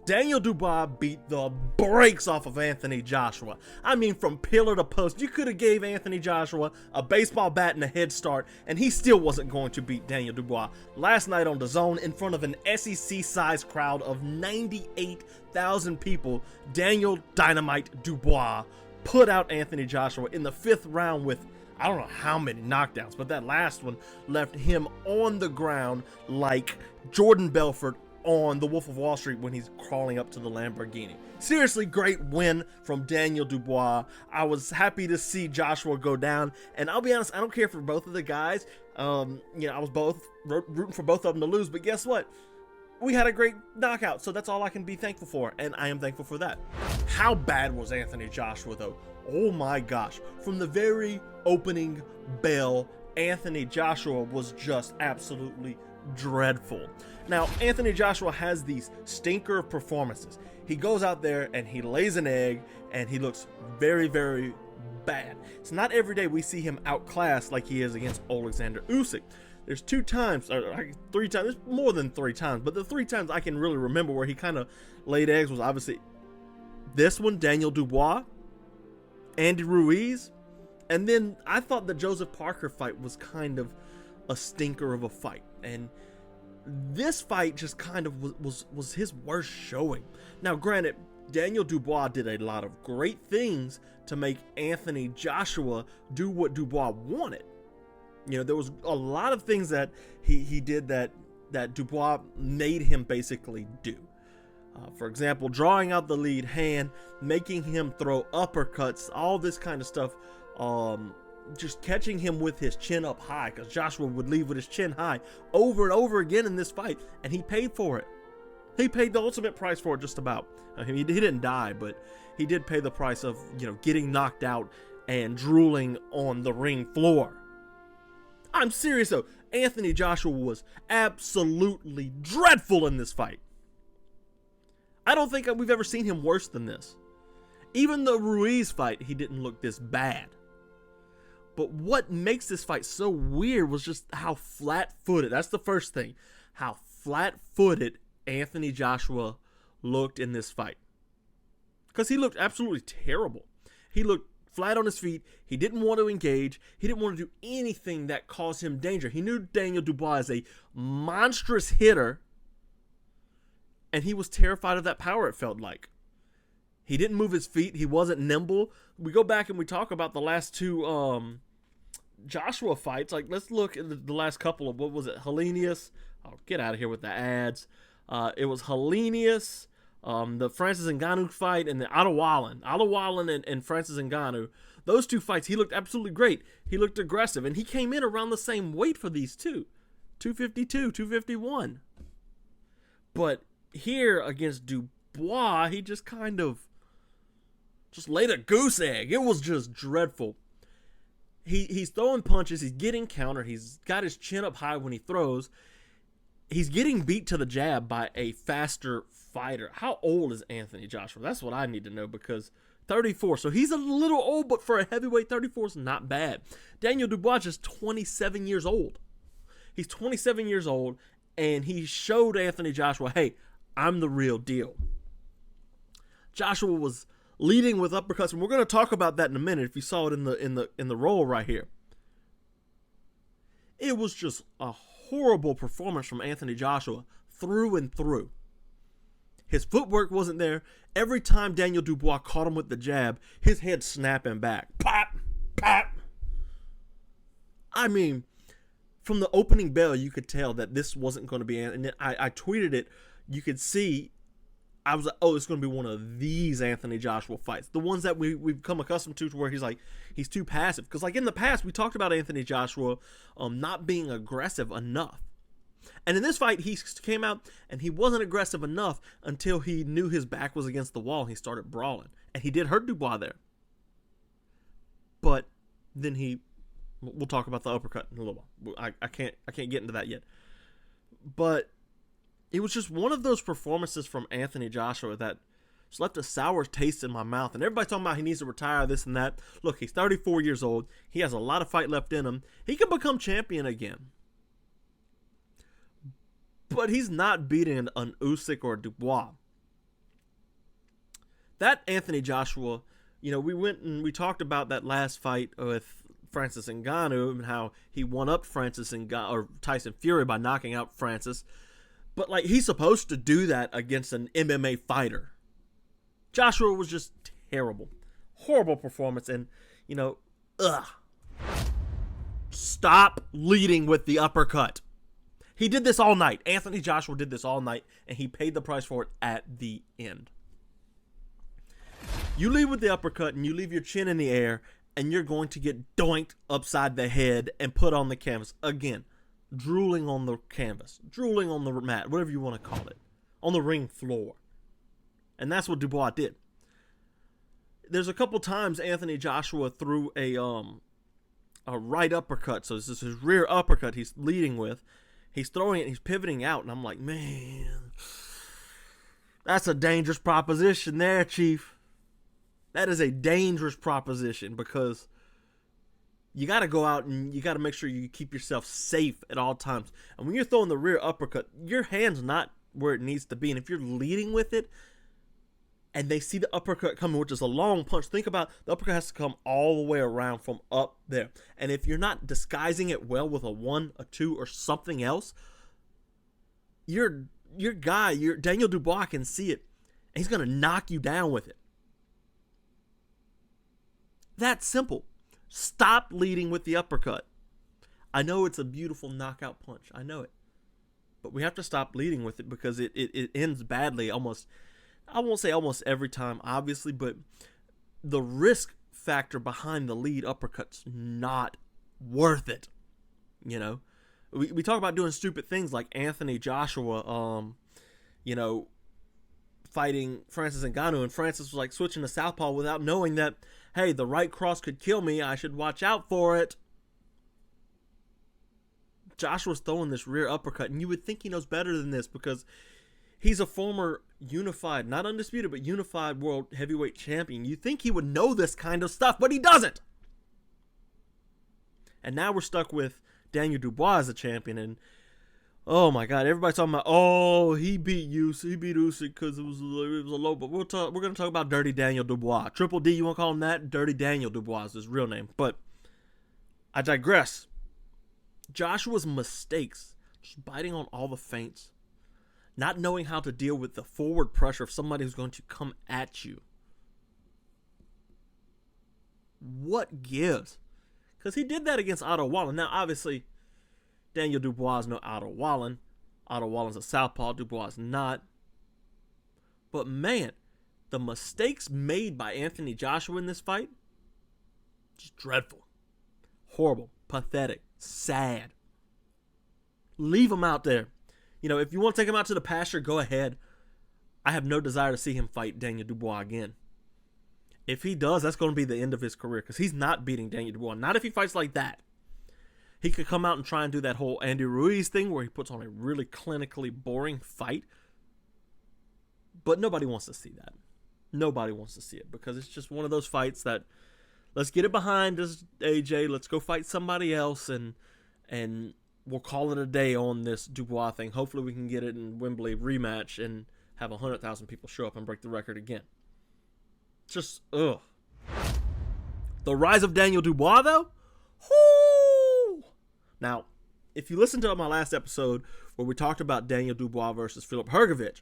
Daniel Dubois beat the brakes off of Anthony Joshua. I mean, from pillar to post. You could have gave Anthony Joshua a baseball bat and a head start, and he still wasn't going to beat Daniel Dubois. Last night on DAZN, in front of an SEC-sized crowd of 98,000 people, Daniel Dynamite Dubois put out Anthony Joshua in the 5th round with I don't know how many knockdowns, but that last one left him on the ground like Jordan Belfort on The Wolf of Wall Street when he's crawling up to the Lamborghini. Seriously, great win from Daniel Dubois. I was happy to see Joshua go down, and I'll be honest, I don't care for both of the guys. I was rooting for both of them to lose, but guess what? We had a great knockout, so that's all I can be thankful for, and I am thankful for that. How bad was Anthony Joshua, though? Oh my gosh. From the very opening bell, Anthony Joshua was just absolutely dreadful. Now, Anthony Joshua has these stinker performances. He goes out there and he lays an egg and he looks very, very bad. It's not every day we see him outclassed like he is against Alexander Usyk. There's 2 times, or 3 times, there's more than 3 times, but the 3 times I can really remember where he kind of laid eggs was obviously this one, Daniel Dubois, Andy Ruiz, and then I thought the Joseph Parker fight was kind of a stinker of a fight, and this fight just kind of was his worst showing. Now, granted, Daniel Dubois did a lot of great things to make Anthony Joshua do what Dubois wanted. You know, there was a lot of things that he did that Dubois made him basically do. For example, drawing out the lead hand, making him throw uppercuts, all this kind of stuff. Just catching him with his chin up high, because Joshua would leave with his chin high over and over again in this fight, and he paid for it. He paid the ultimate price for it, just about. I mean, he didn't die, but he did pay the price of, getting knocked out and drooling on the ring floor. I'm serious though. Anthony Joshua was absolutely dreadful in this fight. I don't think we've ever seen him worse than this. Even the Ruiz fight, he didn't look this bad. But what makes this fight so weird was just how flat-footed, that's the first thing, how flat-footed Anthony Joshua looked in this fight. Because he looked absolutely terrible. He looked flat on his feet. He didn't want to engage. He didn't want to do anything that caused him danger. He knew Daniel Dubois is a monstrous hitter, and he was terrified of that power, it felt like. He didn't move his feet. He wasn't nimble. We go back and we talk about the last 2 Joshua fights. Like, let's look at the last couple of, what was it, Helenius? Oh, get out of here with the ads. It was Helenius, the Francis Ngannou fight, and the Adewale and Francis Ngannou. Those 2 fights, he looked absolutely great. He looked aggressive, and he came in around the same weight for these 2. 252, 251. But here against Dubois, he just kind of just laid a goose egg. It was just dreadful. He's throwing punches. He's getting countered. He's got his chin up high when he throws. He's getting beat to the jab by a faster fighter. How old is Anthony Joshua? That's what I need to know, because 34. So he's a little old, but for a heavyweight, 34 is not bad. Daniel Dubois is 27 years old. He's 27 years old, and he showed Anthony Joshua, hey, I'm the real deal. Joshua was leading with uppercuts, and we're going to talk about that in a minute. If you saw it in the roll right here, it was just a horrible performance from Anthony Joshua through and through. His footwork wasn't there. Every time Daniel Dubois caught him with the jab, his head snapping back. Pop, pop. I mean, from the opening bell, you could tell that this wasn't going to be, and I tweeted it. You could see, I was like, oh, it's going to be one of these Anthony Joshua fights. The ones that we've come accustomed to where he's too passive. Because like in the past, we talked about Anthony Joshua not being aggressive enough. And in this fight, he came out and he wasn't aggressive enough until he knew his back was against the wall and he started brawling. And he did hurt Dubois there. But then we'll talk about the uppercut in a little while. I can't get into that yet. But it was just one of those performances from Anthony Joshua that just left a sour taste in my mouth. And everybody's talking about he needs to retire, this and that. Look, he's 34 years old. He has a lot of fight left in him. He can become champion again. But he's not beating an Usyk or Dubois. that Anthony Joshua, we went and we talked about that last fight with Francis Ngannou and how he won up Tyson Fury by knocking out Francis. But, like, he's supposed to do that against an MMA fighter. Joshua was just terrible. Horrible performance. And, stop leading with the uppercut. He did this all night. Anthony Joshua did this all night, and he paid the price for it at the end. You lead with the uppercut, and you leave your chin in the air, and you're going to get doinked upside the head and put on the canvas. Again, drooling on the canvas, drooling on the mat, whatever you want to call it, on the ring floor. And that's what Dubois did. There's a couple times Anthony Joshua threw a right uppercut. So this is his rear uppercut he's leading with. He's throwing it and he's pivoting out. And I'm like, man, that's a dangerous proposition there, Chief. That is a dangerous proposition because you got to go out and you got to make sure you keep yourself safe at all times. And when you're throwing the rear uppercut, your hand's not where it needs to be. And if you're leading with it and they see the uppercut coming, which is a long punch, think about the uppercut has to come all the way around from up there. And if you're not disguising it well with a 1, a 2, or something else, your Daniel Dubois can see it. And he's going to knock you down with it. That's simple. Stop leading with the uppercut. I know it's a beautiful knockout punch. I know it. But we have to stop leading with it because it ends badly almost, I won't say almost every time, obviously, but the risk factor behind the lead uppercut's not worth it. We talk about doing stupid things like Anthony Joshua, fighting Francis Ngannou, and Francis was like switching to southpaw without knowing that, hey, the right cross could kill me. I should watch out for it. Joshua's throwing this rear uppercut, and you would think he knows better than this because he's a former unified, not undisputed, but unified world heavyweight champion. You think he would know this kind of stuff, but he doesn't. And now we're stuck with Daniel Dubois as a champion, and oh my God, everybody's talking about, he beat Usyk because it was a low, but we're going to talk about Dirty Daniel Dubois. Triple D, you want to call him that? Dirty Daniel Dubois is his real name, but I digress. Joshua's mistakes, just biting on all the feints, not knowing how to deal with the forward pressure of somebody who's going to come at you. What gives? Because he did that against Otto Wallen. Now, obviously, Daniel Dubois is no Otto Wallen. Otto Wallen's a southpaw. Dubois is not. But man, the mistakes made by Anthony Joshua in this fight, just dreadful. Horrible. Pathetic. Sad. Leave him out there. If you want to take him out to the pasture, go ahead. I have no desire to see him fight Daniel Dubois again. If he does, that's going to be the end of his career because he's not beating Daniel Dubois. Not if he fights like that. He could come out and try and do that whole Andy Ruiz thing where he puts on a really clinically boring fight. But nobody wants to see that. Nobody wants to see it because it's just one of those fights that let's get it behind us, AJ. Let's go fight somebody else and we'll call it a day on this Dubois thing. Hopefully we can get it in Wembley rematch and have 100,000 people show up and break the record again. Just, ugh. The rise of Daniel Dubois, though? Whoo! Now, if you listen to my last episode where we talked about Daniel Dubois versus Filip Hrgović,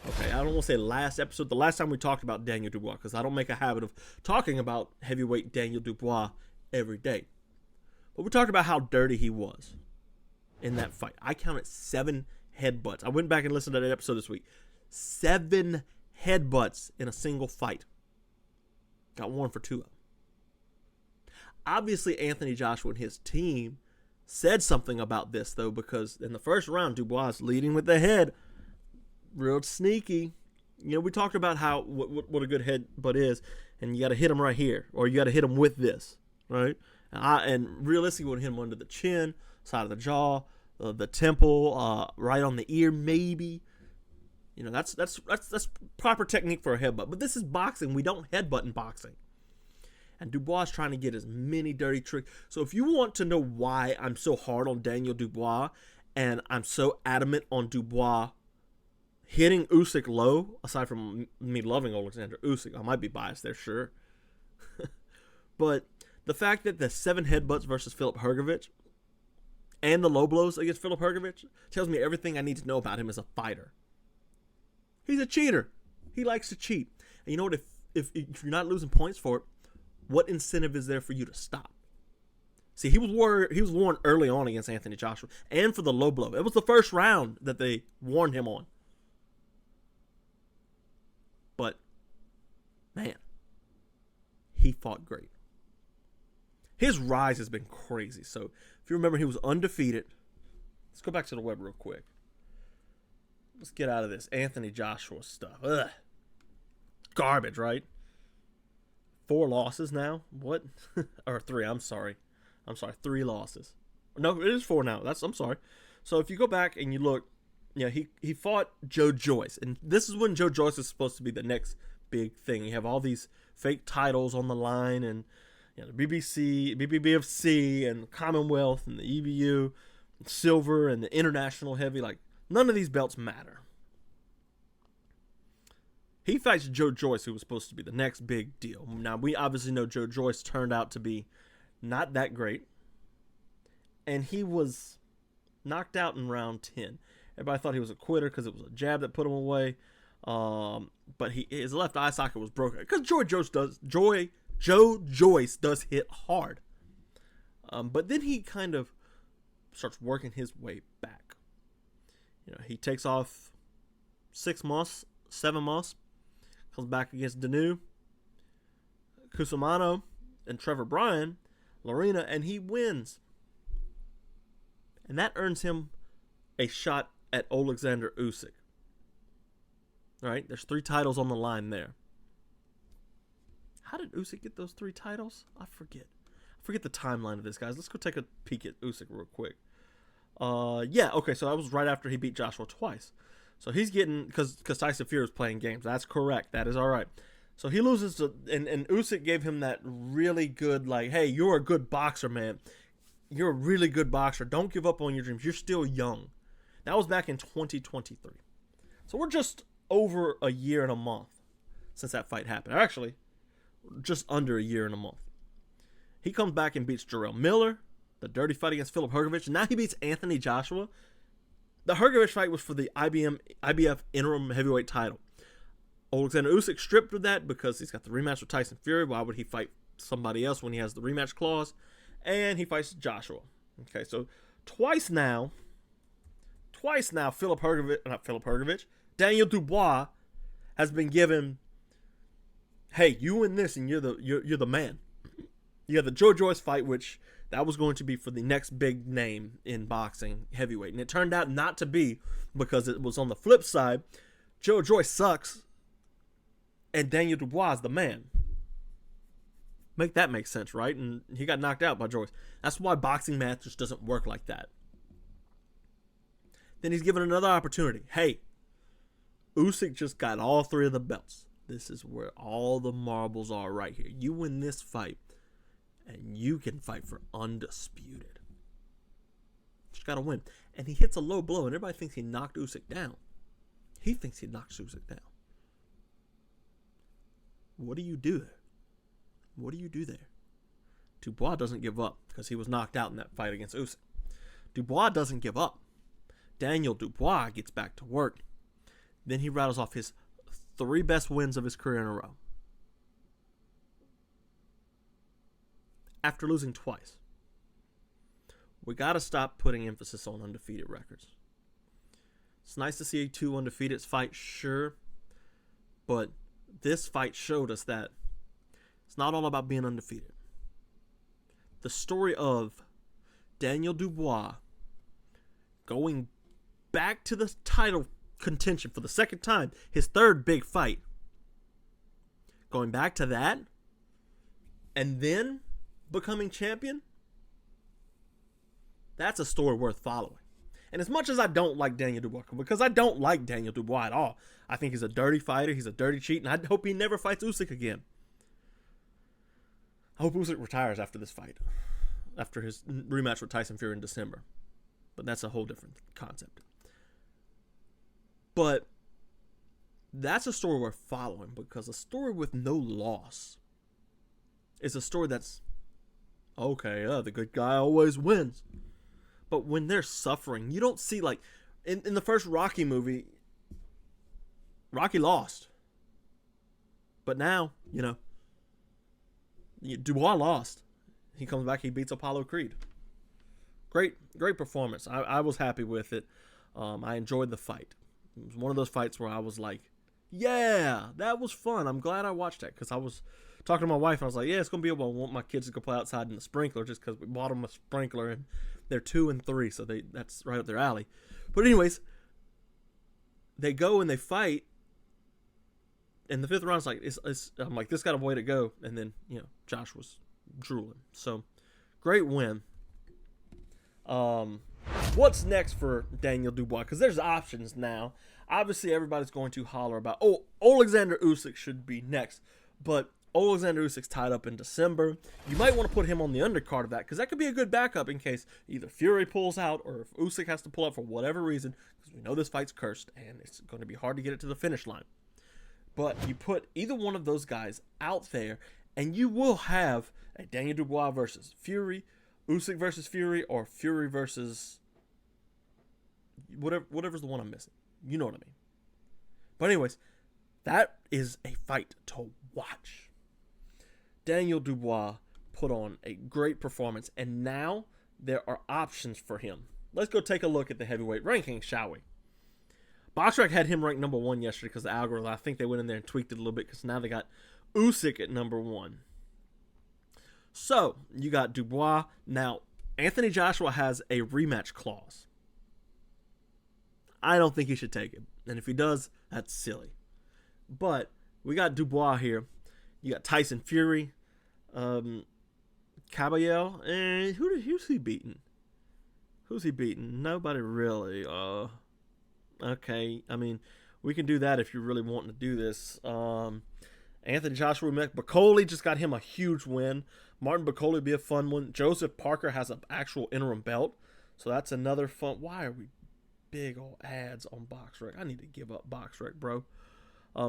okay, I don't want to say last episode, the last time we talked about Daniel Dubois, because I don't make a habit of talking about heavyweight Daniel Dubois every day. But we talked about how dirty he was in that fight. I counted 7 headbutts. I went back and listened to that episode this week. 7 headbutts in a single fight. Got 1 for 2 of them. Obviously, Anthony Joshua and his team said something about this, though, because in the first round, Dubois is leading with the head. Real sneaky. We talked about how what a good headbutt is, and you got to hit him right here, or you got to hit him with this, right? And realistically, you want to hit him under the chin, side of the jaw, the temple, right on the ear, maybe. That's proper technique for a headbutt. But this is boxing. We don't headbutt in boxing. And Dubois is trying to get as many dirty tricks. So if you want to know why I'm so hard on Daniel Dubois and I'm so adamant on Dubois hitting Usyk low, aside from me loving Alexander Usyk, I might be biased there, sure. But the fact that the 7 headbutts versus Filip Hrgović and the low blows against Filip Hrgović tells me everything I need to know about him as a fighter. He's a cheater. He likes to cheat. And you know what? If you're not losing points for it, what incentive is there for you to stop? See, he was warned early on against Anthony Joshua and for the low blow. It was the first round that they warned him on. But, man, he fought great. His rise has been crazy. So, if you remember, he was undefeated. Let's go back to the web real quick. Let's get out of this Anthony Joshua stuff. Ugh. Garbage, right? 4 losses now? What? Or 3, I'm sorry. 3 losses. No, it is 4 now. I'm sorry. So, if you go back and you look, he fought Joe Joyce. And this is when Joe Joyce is supposed to be the next big thing. You have all these fake titles on the line, and the BBC, BBFC, and Commonwealth, and the EBU, and silver, and the international heavy. Like, none of these belts matter. He fights Joe Joyce, who was supposed to be the next big deal. Now, we obviously know Joe Joyce turned out to be not that great. And he was knocked out in round 10. Everybody thought he was a quitter because it was a jab that put him away. But his left eye socket was broken. Because Joe Joyce does hit hard. But then he kind of starts working his way back. He takes off 6 months, 7 months. Comes back against Danu, Cusimano, and Trevor Bryan, Lorena, and he wins. And that earns him a shot at Alexander Usyk. All right, there's 3 titles on the line there. How did Usyk get those 3 titles? I forget the timeline of this, guys. Let's go take a peek at Usyk real quick. Okay, so that was right after he beat Joshua twice. So he's getting, because Tyson Fury was playing games. That's correct. That is all right. So he loses to, and Usyk gave him that really good, like, hey, you're a good boxer, man. You're a really good boxer. Don't give up on your dreams. You're still young. That was back in 2023. So we're just over a year and a month since that fight happened. Actually, just under a year and a month. He comes back and beats Jarrell Miller, the dirty fight against Filip Hrgović. And now he beats Anthony Joshua. The Hrgović fight was for the IBF interim heavyweight title. Alexander Usyk stripped of that because he's got the rematch with Tyson Fury. Why would he fight somebody else when he has the rematch clause? And he fights Joshua. Okay, so twice now, Daniel Dubois has been given, hey, you win this and you're the man. You had the Joe Joyce fight, which that was going to be for the next big name in boxing heavyweight. And it turned out not to be, because it was on the flip side. Joe Joyce sucks and Daniel Dubois is the man. Make that make sense, right? And he got knocked out by Joyce. That's why boxing math just doesn't work like that. Then he's given another opportunity. Hey, Usyk just got all 3 of the belts. This is where all the marbles are right here. You win this fight, and you can fight for undisputed. Just got to win. And he hits a low blow, and everybody thinks he knocked Usyk down. He thinks he knocks Usyk down. What do you do there? What do you do there? Dubois doesn't give up because he was knocked out in that fight against Usyk. Dubois doesn't give up. Daniel Dubois gets back to work. Then he rattles off his 3 best wins of his career in a row. After losing twice. We got to stop putting emphasis on undefeated records. It's nice to see 2 undefeated fights, sure. But this fight showed us that it's not all about being undefeated. The story of Daniel Dubois going back to the title contention for the second time, his 3rd big fight, going back to that, and then becoming champion, that's a story worth following. And as much as I don't like Daniel Dubois, because I don't like Daniel Dubois at all, I think he's a dirty fighter, he's a dirty cheat, and I hope he never fights Usyk again. I hope Usyk retires after this fight, after his rematch with Tyson Fury in December. But that's a whole different concept. But That's a story worth following, because a story with no loss is a story that's, okay, the good guy always wins. But when they're suffering, you don't see, like, in the first Rocky movie, Rocky lost. But now, Dubois lost. He comes back, he beats Apollo Creed. Great performance. I was happy with it. I enjoyed the fight. It was one of those fights where I was like, yeah, that was fun. I'm glad I watched that, because I was talking to my wife, and I was like, yeah, it's going to be able to want my kids to go play outside in the sprinkler, just because we bought them a sprinkler, and they're 2 and 3, so that's right up their alley. But anyways, they go and they fight, and the 5th round's like, I'm like, this got a way to go, and then, Josh was drooling. So, great win. What's next for Daniel Dubois? Because there's options now. Obviously, everybody's going to holler about, Alexander Usyk should be next. But Alexander Usyk's tied up in December. You might want to put him on the undercard of that, because that could be a good backup in case either Fury pulls out or if Usyk has to pull out for whatever reason, because we know this fight's cursed and it's going to be hard to get it to the finish line. But you put either one of those guys out there, and you will have a Daniel Dubois versus Fury, Usyk versus Fury, or Fury versus whatever's the one I'm missing. You know what I mean. But anyways, that is a fight to watch. Daniel Dubois put on a great performance, and now there are options for him. Let's go take a look at the heavyweight rankings, shall we? BoxRec had him ranked number 1 yesterday because the algorithm, I think they went in there and tweaked it a little bit, because now they got Usyk at number 1. So, you got Dubois. Now, Anthony Joshua has a rematch clause. I don't think he should take it. And if he does, that's silly. But we got Dubois here. You got Tyson Fury. Caballero. And who's he beating? Who's he beating? Nobody really. Okay. I mean, we can do that if you're really wanting to do this. Anthony Joshua, Bacoli just got him a huge win. Martin Bacoli would be a fun one. Joseph Parker has an actual interim belt, so that's another fun. Why are we big old ads on BoxRec? I need to give up BoxRec, bro.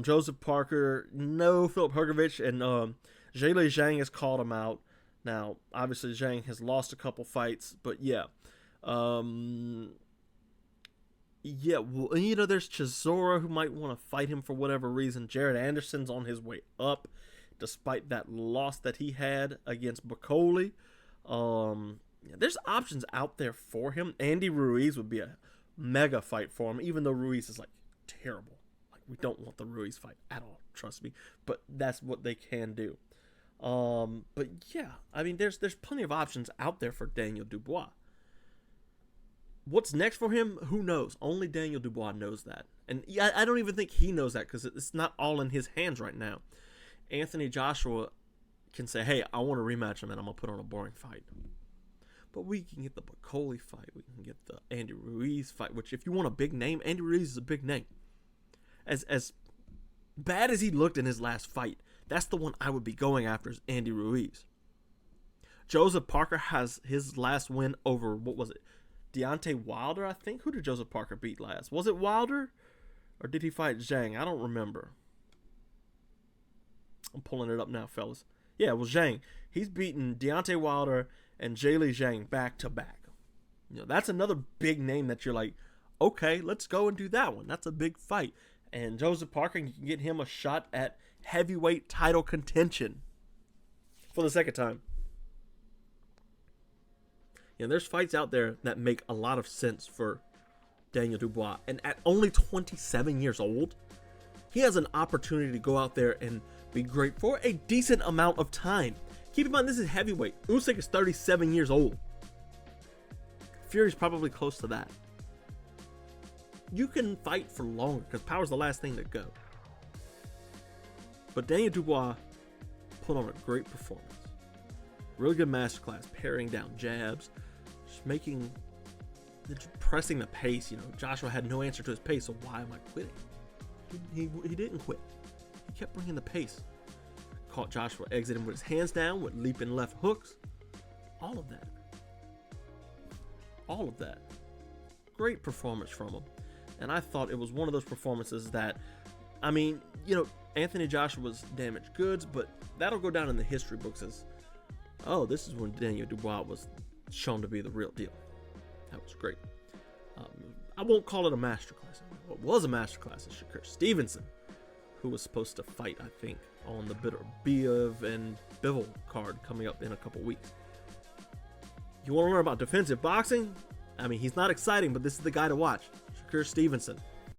Joseph Parker, no Philip Hrgovic, and Zhilei Zhang has called him out. Now, obviously, Zhang has lost a couple fights, but yeah. Yeah, well, there's Chisora who might want to fight him for whatever reason. Jared Anderson's on his way up, despite that loss that he had against Bacoli. There's options out there for him. Andy Ruiz would be a mega fight for him, even though Ruiz is, like, terrible. Like, we don't want the Ruiz fight at all, trust me. But that's what they can do. But yeah, I mean, there's plenty of options out there for Daniel Dubois. What's next for him? Who knows? Only Daniel Dubois knows that. And yeah, I don't even think he knows that, because it's not all in his hands right now. Anthony Joshua can say, hey, I want to rematch him, and I'm going to put on a boring fight. But we can get the Bacoli fight. We can get the Andy Ruiz fight, which, if you want a big name, Andy Ruiz is a big name. As bad as he looked in his last fight, that's the one I would be going after, is Andy Ruiz. Joseph Parker has his last win over, what was it? Deontay Wilder, I think. Who did Joseph Parker beat last? Was it Wilder? Or did he fight Zhang? I don't remember. I'm pulling it up now, fellas. Yeah, it was Zhang. He's beaten Deontay Wilder and Zhilei Zhang back to back. That's another big name that you're like, okay, let's go and do that one. That's a big fight. And Joseph Parker, you can get him a shot at heavyweight title contention for the second time. There's fights out there that make a lot of sense for Daniel Dubois. And at only 27 years old, he has an opportunity to go out there and be great for a decent amount of time. Keep in mind, this is heavyweight. Usyk is 37 years old. Fury's probably close to that. You can fight for longer, because power's the last thing to go. But Daniel Dubois put on a great performance. Really good masterclass, paring down jabs, just pressing the pace. Joshua had no answer to his pace, so why am I quitting? He didn't quit. He kept bringing the pace. Caught Joshua exiting with his hands down, with leaping left hooks. All of that. Great performance from him. And I thought it was one of those performances that I mean, Anthony Joshua was damaged goods, but that'll go down in the history books as, oh, this is when Daniel Dubois was shown to be the real deal. That was great. I won't call it a masterclass. What was a masterclass is Shakur Stevenson, who was supposed to fight, I think, on the Biev and Bivol card coming up in a couple weeks. You want to learn about defensive boxing? I mean, he's not exciting, but this is the guy to watch. Shakur Stevenson.